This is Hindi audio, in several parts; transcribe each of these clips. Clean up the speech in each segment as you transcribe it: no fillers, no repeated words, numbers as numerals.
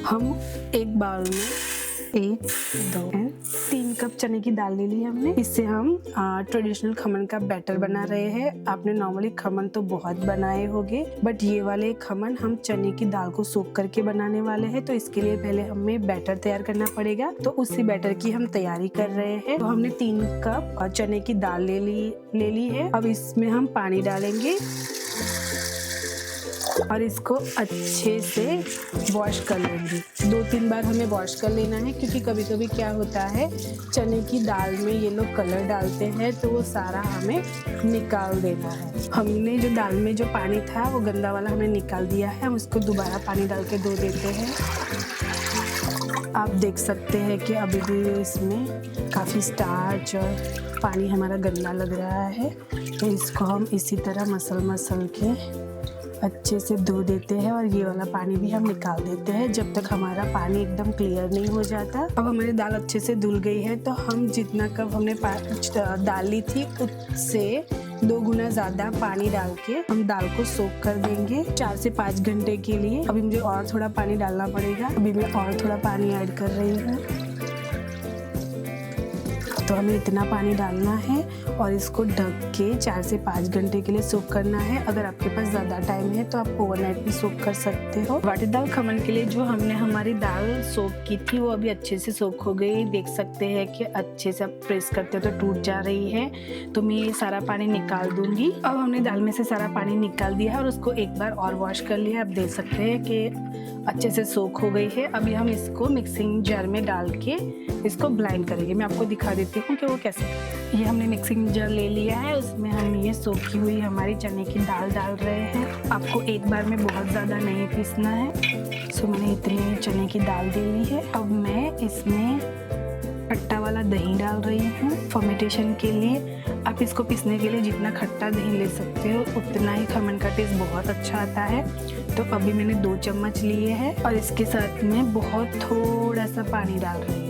हम एक बाउल में 1, 2, 3 कप चने की दाल ले ली हमने। इससे हम ट्रेडिशनल खमन का बैटर बना रहे हैं। आपने नॉर्मली खमन तो बहुत बनाए होंगे, बट ये वाले खमन हम चने की दाल को सोख करके बनाने वाले हैं। तो इसके लिए पहले हमें बैटर तैयार करना पड़ेगा, तो उसी बैटर की हम तैयारी कर रहे हैं। तो हमने 3 कप चने की दाल ले ली है। अब इसमें हम पानी डालेंगे और इसको अच्छे से वॉश कर लेंगे। 2-3 बार हमें वॉश कर लेना है, क्योंकि कभी कभी क्या होता है चने की दाल में ये लोग कलर डालते हैं, तो वो सारा हमें निकाल देना है। हमने जो दाल में जो पानी था वो गंदा वाला हमने निकाल दिया है। हम उसको दोबारा पानी डाल के धो देते हैं। आप देख सकते हैं कि अभी भी इसमें काफ़ी स्टार्च और पानी हमारा गंदा लग रहा है, तो इसको हम इसी तरह मसल के अच्छे से धो देते हैं और ये वाला पानी भी हम निकाल देते हैं जब तक हमारा पानी एकदम क्लियर नहीं हो जाता। अब हमारी दाल अच्छे से धुल गई है, तो हम जितना कप हमने दाल ली थी उससे 2 गुना ज़्यादा पानी डाल के हम दाल को सोक कर देंगे 4 से 5 घंटे के लिए। अभी मुझे और थोड़ा पानी डालना पड़ेगा। अभी मैं और थोड़ा पानी ऐड कर रही हूँ। तो हमें इतना पानी डालना है और इसको ढक के 4 से 5 घंटे के लिए सोक करना है। अगर आपके पास ज़्यादा टाइम है तो आप ओवरनाइट भी सोक कर सकते हो। वाटिर दाल खमन के लिए जो हमने हमारी दाल सोक की थी वो अभी अच्छे से सोक हो गई। देख सकते हैं कि अच्छे से आप प्रेस करते हो तो टूट जा रही है। तो मैं ये सारा पानी निकाल दूंगी। अब हमने दाल में से सारा पानी निकाल दिया है और उसको एक बार और वॉश कर लिया। आप देख सकते हैं कि अच्छे से सोक हो गई है। अभी हम इसको मिक्सिंग जार में डाल के इसको ब्लेंड करेंगे। मैं आपको दिखा देती हूँ कि वो कैसे। ये हमने मिक्सिंग जार ले लिया है, उसमें हम ये सोखी हुई हमारी चने की दाल डाल रहे हैं। आपको एक बार में बहुत ज़्यादा नहीं पीसना है। सो मैंने इतनी चने की दाल दे ली है। अब मैं इसमें खट्टा वाला दही डाल रही हूँ फर्मेंटेशन के लिए। आप इसको पीसने के लिए जितना खट्टा दही ले सकते हो उतना ही खमन का टेस्ट बहुत अच्छा आता है। तो अभी मैंने 2 चम्मच लिए हैं और इसके साथ में बहुत थोड़ा सा पानी डाल रही हूँ।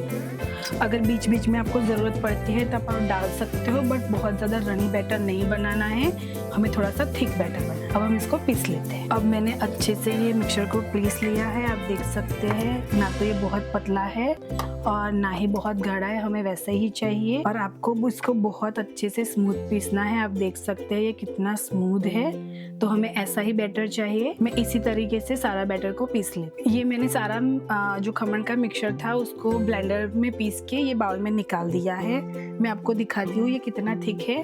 अगर बीच बीच में आपको ज़रूरत पड़ती है तब आप डाल सकते हो, बट बहुत ज़्यादा रनी बैटर नहीं बनाना है, हमें थोड़ा सा थिक बैटर बनाना है। अब हम इसको पीस लेते हैं। अब मैंने अच्छे से ये मिक्सचर को पीस लिया है। आप देख सकते हैं ना तो ये बहुत पतला है और ना ही बहुत गाढ़ा है, हमें वैसे ही चाहिए। और आपको इसको बहुत अच्छे से स्मूथ पीसना है। आप देख सकते हैं ये कितना स्मूथ है, तो हमें ऐसा ही बैटर चाहिए। मैं इसी तरीके से सारा बैटर को पीस लेती। ये मैंने सारा जो खमन का मिक्सचर था उसको ब्लेंडर में पीस के ये बाउल में निकाल दिया है। मैं आपको दिखाती हूँ ये कितना थिक है।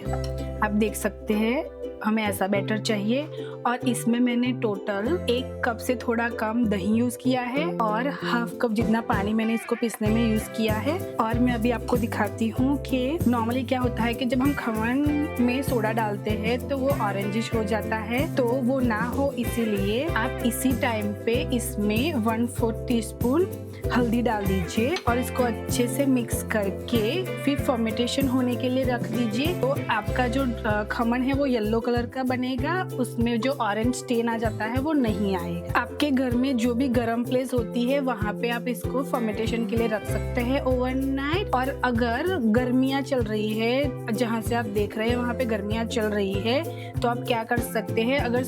आप देख सकते हैं हमें ऐसा बैटर चाहिए। और इसमें मैंने टोटल 1 कप से थोड़ा कम दही यूज किया है और ½ कप जितना पानी मैंने इसको पीसने में यूज किया है। और मैं अभी आपको दिखाती हूँ कि नॉर्मली क्या होता है कि जब हम खमन में सोडा डालते हैं तो वो ऑरेंजिश हो जाता है, तो वो ना हो इसीलिए आप इसी टाइम पे इसमें 1/4 टीस्पून हल्दी डाल दीजिए और इसको अच्छे से मिक्स करके फिर फर्मेंटेशन होने के लिए रख दीजिए। तो आपका जो खमन है वो येलो कलर का बनेगा, उसमें जो ऑरेंज स्टेन आ जाता है वो नहीं आएगा। आपके घर में जो भी गर्म प्लेस होती है वहाँ पे आप इसको फर्मेंटेशन के लिए रख सकते हैं ओवरनाइट। और अगर गर्मियाँ चल रही है, जहाँ से आप देख रहे हैं वहाँ पे गर्मियाँ चल रही है, तो आप क्या कर सकते हैं, अगर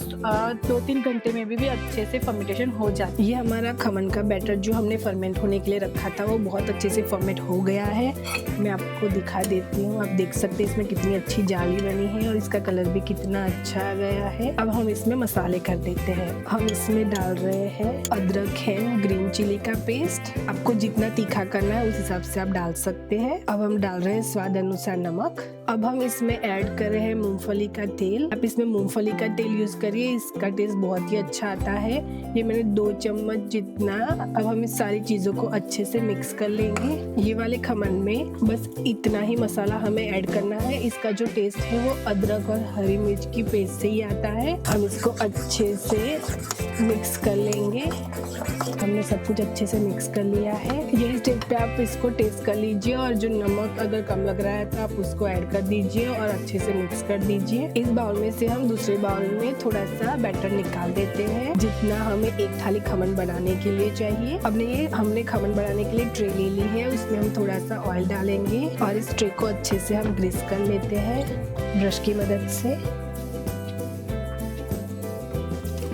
2-3 घंटे में भी अच्छे से फर्मेंटेशन हो जाती है। ये हमारा खमन का बैटर जो हमने फर्मेंट होने के लिए रखा था वो बहुत अच्छे से फर्मेंट हो गया है। मैं आपको दिखा देती हूँ। आप देख सकते हैं इसमें कितनी अच्छी जाली बनी है और इसका कलर भी कितना अच्छा आ गया है। अब हम इसमें मसाले कर देते हैं। हम इसमें डाल रहे हैं अदरक है, ग्रीन चिली का पेस्ट। आपको जितना तीखा करना है उस हिसाब से आप डाल सकते हैं। अब हम डाल रहे हैं स्वाद अनुसार नमक। अब हम इसमें ऐड कर रहे हैं मूंगफली का तेल। आप इसमें मूंगफली का तेल यूज करिए, इसका टेस्ट बहुत ही अच्छा आता है। ये मैंने 2 चम्मच जितना। अब हम इस सारी चीजों को अच्छे से मिक्स कर लेंगे। ये वाले खमन में बस इतना ही मसाला हमें ऐड करना है। इसका जो टेस्ट है वो अदरक और हरी मिर्च की पेस्ट से ही आता है। हम इसको अच्छे से मिक्स कर लेंगे। हमने सब कुछ अच्छे से मिक्स कर लिया है। यही स्टेप पे आप इसको टेस्ट कर लीजिए और जो नमक अगर कम लग रहा है तो आप उसको ऐड कर दीजिए और अच्छे से मिक्स कर दीजिए। इस बाउल में से हम दूसरे बाउल में थोड़ा सा बैटर निकाल देते हैं, जितना हमें 1 थाली खमन बनाने के लिए चाहिए। अब हमने खमन बनाने के लिए ट्रे ले ली है, उसमें हम थोड़ा सा ऑयल डालेंगे और इस ट्रे को अच्छे से हम ग्रीस कर लेते हैं ब्रश की मदद से,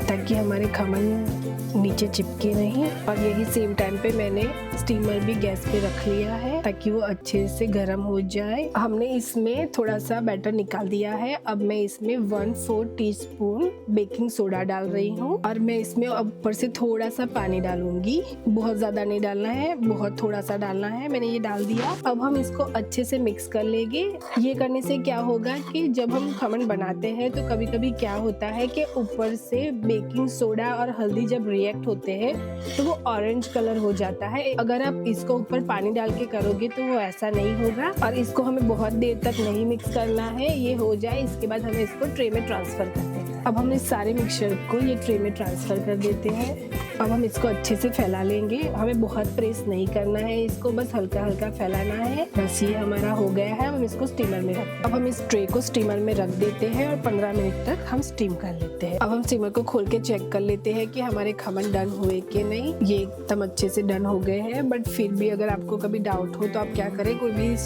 ताकि हमारे खमन नीचे चिपके नहीं। और यही सेम टाइम पे मैंने स्टीमर भी गैस पे रख लिया है ताकि वो अच्छे से गर्म हो जाए। हमने इसमें थोड़ा सा बैटर निकाल दिया है। अब मैं इसमें 1/4 टीस्पून बेकिंग सोडा डाल रही हूँ और मैं इसमें ऊपर से थोड़ा सा पानी डालूंगी। बहुत ज्यादा नहीं डालना है, बहुत थोड़ा सा डालना है। मैंने ये डाल दिया। अब हम इसको अच्छे से मिक्स कर लेंगे। ये करने से क्या होगा कि जब हम खमन बनाते हैं तो कभी कभी क्या होता है कि ऊपर से बेकिंग सोडा और हल्दी जब रिएक्ट होते हैं तो वो ऑरेंज कलर हो जाता है। अगर आप इसको ऊपर पानी डाल के करोगे तो वो ऐसा नहीं होगा। और इसको हमें बहुत देर तक नहीं मिक्स करना है। ये हो जाए इसके बाद हमें इसको ट्रे में ट्रांसफर करते हैं। अब हम इस सारे मिक्सचर को ये ट्रे में ट्रांसफर कर देते हैं। अब हम इसको अच्छे से फैला लेंगे। हमें बहुत प्रेस नहीं करना है, इसको बस हल्का हल्का फैलाना है। बस ये हमारा हो गया है। हम इसको स्टीमर में रख अब हम इस ट्रे को स्टीमर में रख देते हैं और 15 मिनट तक हम स्टीम कर लेते हैं। अब हम स्टीमर को खोल के चेक कर लेते हैं कि हमारे खमन डन हुए कि नहीं। ये एकदम अच्छे से डन हो गए हैं। बट फिर भी अगर आपको कभी डाउट हो तो आप क्या करें, कोई भी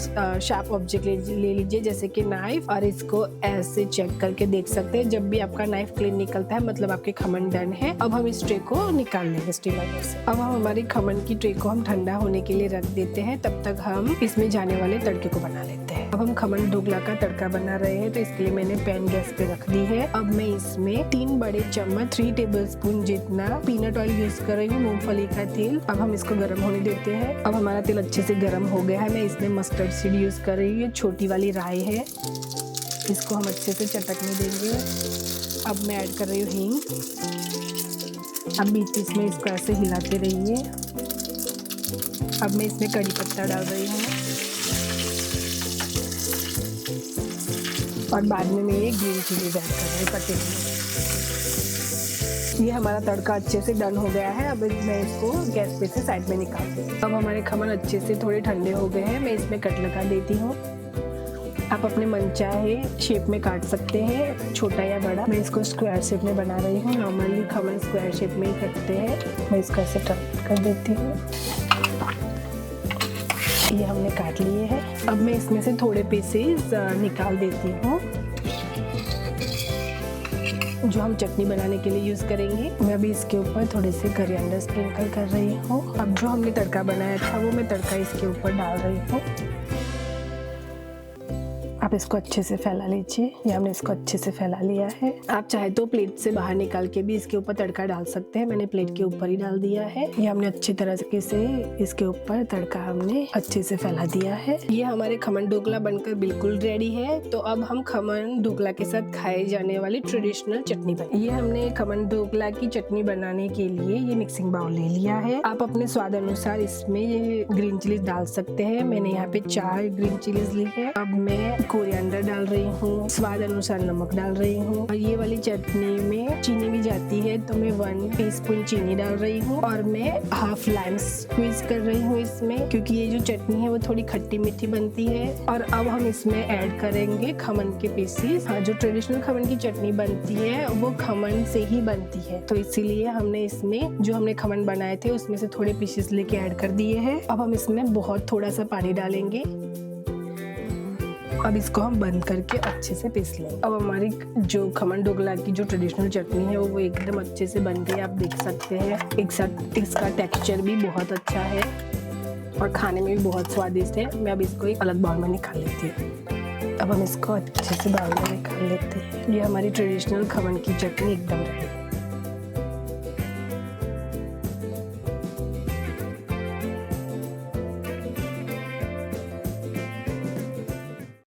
शार्प ऑब्जेक्ट ले लीजिए जैसे कि नाइफ, और इसको ऐसे चेक करके देख सकते हैं। जब भी आपका नाइफ क्लीन निकलता है मतलब आपके खमन डन है। अब हम इस ट्रे को निकाल लेंगे स्टीमर से। अब हम हमारी खमन की ट्रे को हम ठंडा होने के लिए रख देते हैं। तब तक हम इसमें जाने वाले तड़के को बना लेते हैं। अब हम खमन ढोकला का तड़का बना रहे हैं तो इसके लिए मैंने पैन गैस पे रख दी है। अब मैं इसमें 3 बड़े चम्मच 3 टेबलस्पून जितना पीनट ऑयल यूज कर रही हूँ, मूंगफली का तेल। अब हम इसको गर्म होने देते हैं। अब हमारा तेल अच्छे से गर्म हो गया है। मैं इसमें मस्टर्ड सीड यूज कर रही हूँ, छोटी वाली राई है। इसको हम अच्छे से चटकने देंगे। अब मैं ऐड कर रही हूँ हींग। अब बीच में इसको ऐसे हिलाते रहिए। अब मैं इसमें कड़ी पत्ता डाल रही हूँ और बाद में मैं ये ग्रीन चिली ऐड कर रही हूँ कटे हुए। ये हमारा तड़का अच्छे से डन हो गया है। अब मैं इसको गैस पे से साइड में निकाल दूँ। अब हमारे खमन अच्छे से थोड़े ठंडे हो गए हैं। मैं इसमें कट लगा देती हूँ। आप अपने मनचाहे शेप में काट सकते हैं, छोटा या बड़ा। मैं इसको स्क्वायर शेप में बना रही हूँ। नॉर्मली खमन स्क्वायर शेप में ही करते हैं। मैं इसको ऐसे टर्न कर देती हूँ। ये हमने काट लिए हैं। अब मैं इसमें से थोड़े पीसेस निकाल देती हूँ जो हम चटनी बनाने के लिए यूज करेंगे। मैं अभी इसके ऊपर थोड़े से कोरिएंडर स्प्रिंकल कर रही हूँ। अब जो हमने तड़का बनाया था वो मैं तड़का इसके ऊपर डाल रही हूँ। आप इसको अच्छे से फैला लीजिए। ये हमने इसको अच्छे से फैला लिया है। आप चाहे तो प्लेट से बाहर निकाल के भी इसके ऊपर तड़का डाल सकते हैं। मैंने प्लेट के ऊपर ही डाल दिया है। ये हमने अच्छी तरह से इसके ऊपर तड़का हमने अच्छे से फैला दिया है। ये हमारे खमन ढोकला बनकर बिल्कुल रेडी है। तो अब हम खमन ढोकला के साथ खाए जाने वाली ट्रेडिशनल चटनी बनाएंगे। ये हमने खमन ढोकला की चटनी बनाने के लिए ये मिक्सिंग बाउल ले लिया है। आप अपने स्वाद अनुसार इसमें ये ग्रीन चिलीज डाल सकते हैं। मैंने यहाँ पे 4 ग्रीन चिलीज ली है। अब मैं कोरिएंडर डाल रही हूँ, स्वाद अनुसार नमक डाल रही हूँ। और ये वाली चटनी में चीनी भी जाती है तो मैं 1 टीस्पून चीनी डाल रही हूँ। और मैं हाफ लाइम स्क्वीज कर रही हूँ इसमें, क्योंकि ये जो चटनी है वो थोड़ी खट्टी मीठी बनती है। और अब हम इसमें ऐड करेंगे खमन के पीसेस। हाँ, जो ट्रेडिशनल खमन की चटनी बनती है वो खमन से ही बनती है, तो इसीलिए हमने इसमें जो हमने खमन बनाए थे उसमें से थोड़े पीसेस लेके ऐड कर दिए हैं। अब हम इसमें बहुत थोड़ा सा पानी डालेंगे। अब इसको हम बंद करके अच्छे से पीस लेंगे। अब हमारी जो खमन ढोकला की जो ट्रेडिशनल चटनी है वो एकदम अच्छे से बन गई, आप देख सकते हैं। एक साथ इसका टेक्सचर भी बहुत अच्छा है और खाने में भी बहुत स्वादिष्ट है। मैं अब इसको एक अलग बाउल में निकाल लेती हूँ। अब हम इसको अच्छे से बाउल में निकाल लेते हैं। ये हमारी ट्रेडिशनल खमन की चटनी एकदम रेडी है।